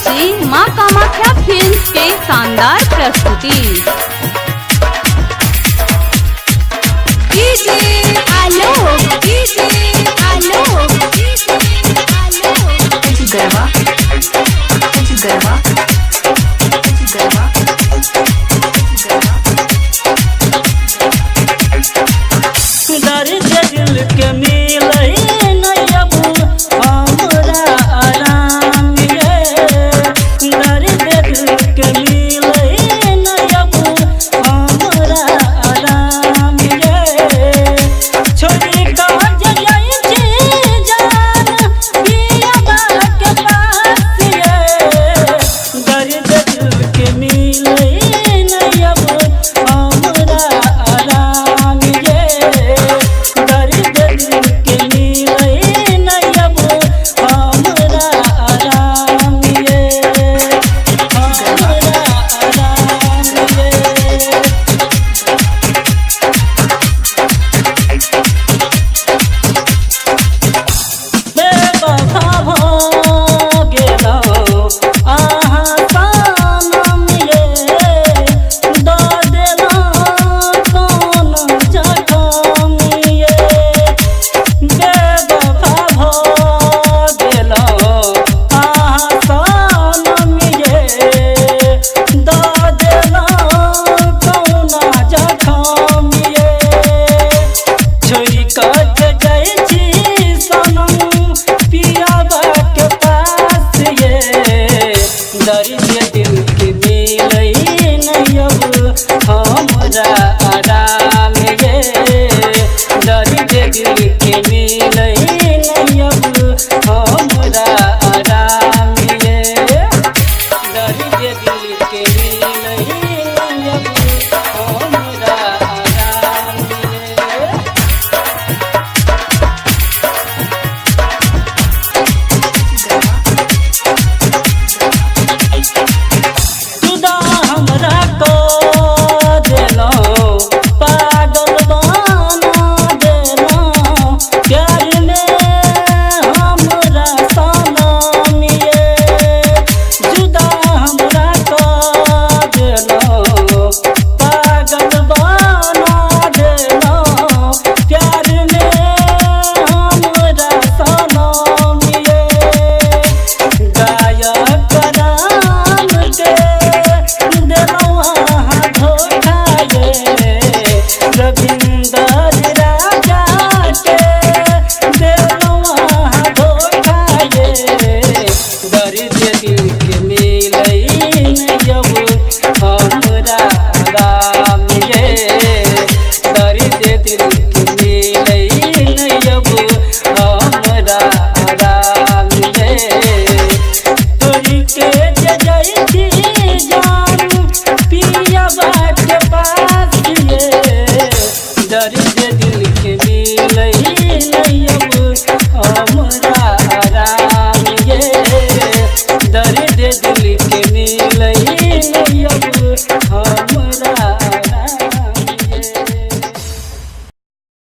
श्री मां कामाख्या फिल्म्स के शानदार प्रस्तुति। दर्द दिल के मिले नहीं अब हमरा आराम ये, दर्द दिल के मिले नहीं अब हमरा आराम ये, छोड़ी काज जाई छी जान पिया के पास ये, दर्द दिल के मिले नहीं अब हमरा आराम ये, दर्द दिल के मिले नहीं अब हमरा आराम ये, हमरा आराम ये। बेवफा भ गेलौ अहाँ सनम ये, दऽ देलहुँ कोन जखम ये, बेवफा भ गेलौ अहाँ सनम ये, दऽ देलहुँ कोन जखम ये, छोड़ि कऽ जाइ छी सनम पियाबा के पास ये, दर्द दिल के मिले नहीं अब हमरा आराम ये, दर्द दिल के मिले नहीं अब हमरा आराम ये, दर्द दिल के मिले नहीं अब हमरा आराम ये। जुदा हमरा को देलौं, पागल बना देलौं, प्यार में हमरा सनम ये, जुदा हमरा को देलौं, पागल बना देलौं, प्यार में हमरा सनम ये, गायक राम के देलौं अहाँ धोखा ये, रविंदर राजा के देलौं अहाँ धोखा ये, दर्द दिल के मिले नहीं अब हमरा आराम ये, दर्द दिल के मिले नहीं अब हमरा आराम ये, तोरी के जाइ छी जान